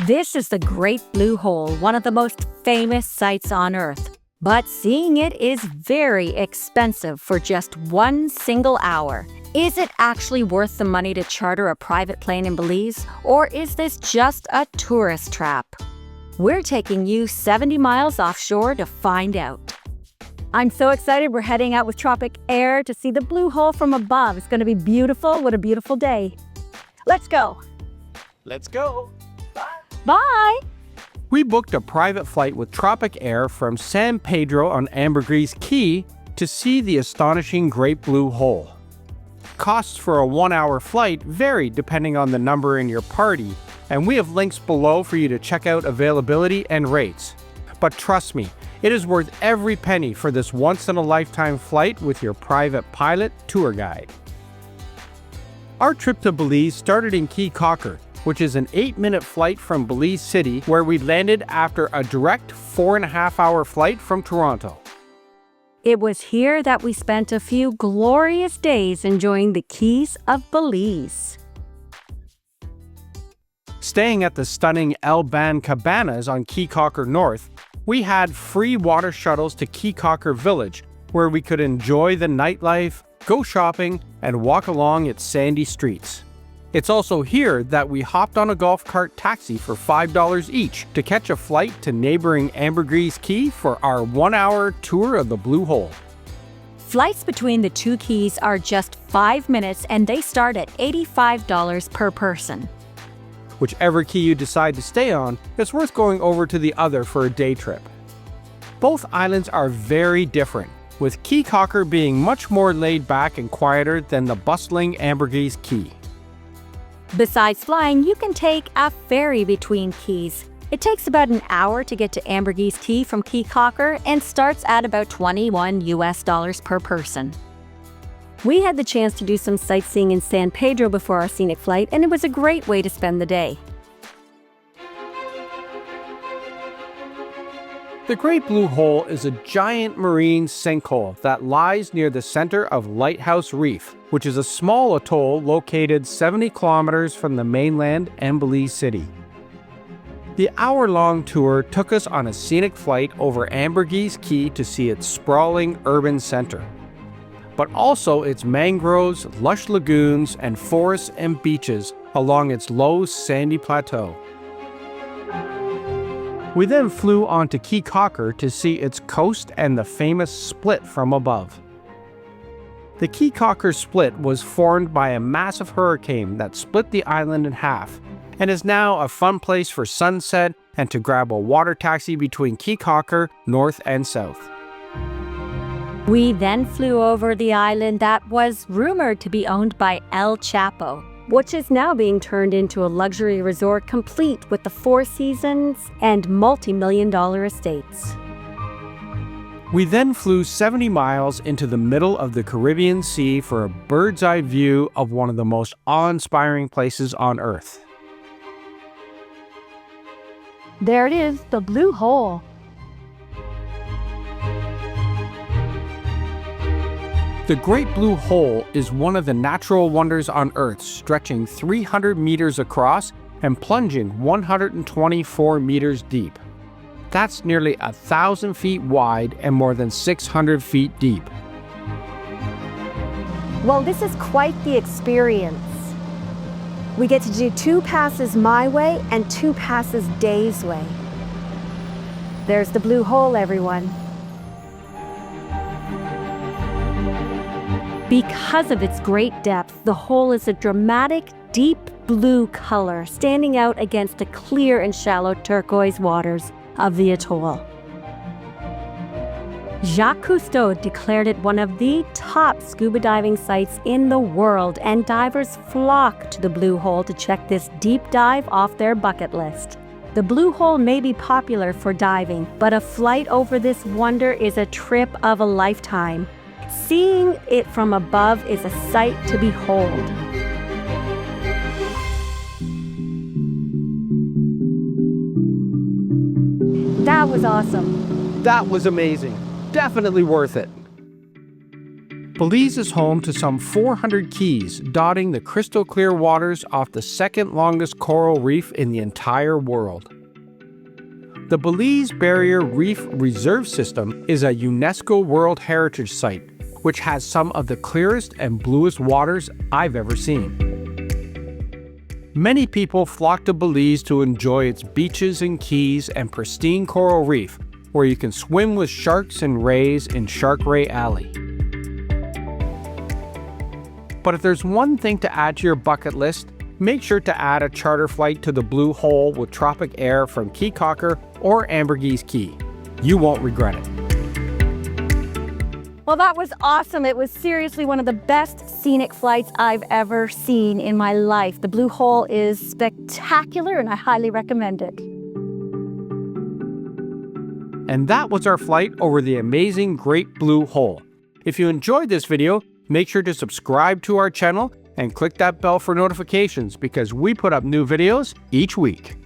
This is the Great Blue Hole, one of the most famous sights on Earth. But seeing it is very expensive for just 1 single hour. Is it actually worth the money to charter a private plane in Belize, or is this just a tourist trap? We're taking you 70 miles offshore to find out. I'm so excited we're heading out with Tropic Air to see the Blue Hole from above. It's going to be beautiful. What a beautiful day. Let's go. Let's go. Bye. We booked a private flight with Tropic Air from San Pedro on Ambergris Caye to see the astonishing Great Blue Hole. Costs for a 1-hour flight vary depending on the number in your party, and we have links below for you to check out availability and rates. But trust me, it is worth every penny for this once-in-a-lifetime flight with your private pilot tour guide. Our trip to Belize started in Caye Caulker, which is an 8-minute flight from Belize City, where we landed after a direct 4.5-hour flight from Toronto. It was here that we spent a few glorious days enjoying the Keys of Belize. Staying at the stunning El Ban Cabanas on Caye Caulker North, we had free water shuttles to Caye Caulker Village, where we could enjoy the nightlife, go shopping, and walk along its sandy streets. It's also here that we hopped on a golf cart taxi for $5 each to catch a flight to neighboring Ambergris Caye for our 1-hour tour of the Blue Hole. Flights between the two keys are just 5 minutes and they start at $85 per person. Whichever key you decide to stay on, it's worth going over to the other for a day trip. Both islands are very different, with Caye Caulker being much more laid back and quieter than the bustling Ambergris Caye. Besides flying, you can take a ferry between keys. It takes about an hour to get to Ambergris Caye from Caye Caulker and starts at about $21 per person. We had the chance to do some sightseeing in San Pedro before our scenic flight, and it was a great way to spend the day. The Great Blue Hole is a giant marine sinkhole that lies near the center of Lighthouse Reef, which is a small atoll located 70 kilometers from the mainland and Belize City. The hour-long tour took us on a scenic flight over Ambergris Caye to see its sprawling urban center, but also its mangroves, lush lagoons, and forests and beaches along its low sandy plateau. We then flew on to Caye Caulker to see its coast and the famous split from above. The Caye Caulker split was formed by a massive hurricane that split the island in half, and is now a fun place for sunset and to grab a water taxi between Caye Caulker, north and south. We then flew over the island that was rumored to be owned by El Chapo, which is now being turned into a luxury resort complete with the Four Seasons and multi-million-dollar estates. We then flew 70 miles into the middle of the Caribbean Sea for a bird's-eye view of one of the most awe-inspiring places on Earth. There it is, the Blue Hole. The Great Blue Hole is one of the natural wonders on Earth, stretching 300 meters across and plunging 124 meters deep. That's nearly 1,000 feet wide and more than 600 feet deep. Well, this is quite the experience. We get to do 2 passes my way and 2 passes Dave's way. There's the Blue Hole, everyone. Because of its great depth, the hole is a dramatic, deep blue color standing out against the clear and shallow turquoise waters of the atoll. Jacques Cousteau declared it one of the top scuba diving sites in the world, and divers flock to the Blue Hole to check this deep dive off their bucket list. The Blue Hole may be popular for diving, but a flight over this wonder is a trip of a lifetime. Seeing it from above is a sight to behold. That was awesome. That was amazing. Definitely worth it. Belize is home to some 400 keys dotting the crystal clear waters off the second longest coral reef in the entire world. The Belize Barrier Reef Reserve System is a UNESCO World Heritage Site, which has some of the clearest and bluest waters I've ever seen. Many people flock to Belize to enjoy its beaches and keys and pristine coral reef, where you can swim with sharks and rays in Shark Ray Alley. But if there's one thing to add to your bucket list, make sure to add a charter flight to the Blue Hole with Tropic Air from Caye Caulker or Ambergris Caye. You won't regret it. Well, that was awesome. It was seriously one of the best scenic flights I've ever seen in my life. The Blue Hole is spectacular and I highly recommend it. And that was our flight over the amazing Great Blue Hole. If you enjoyed this video, make sure to subscribe to our channel and click that bell for notifications because we put up new videos each week.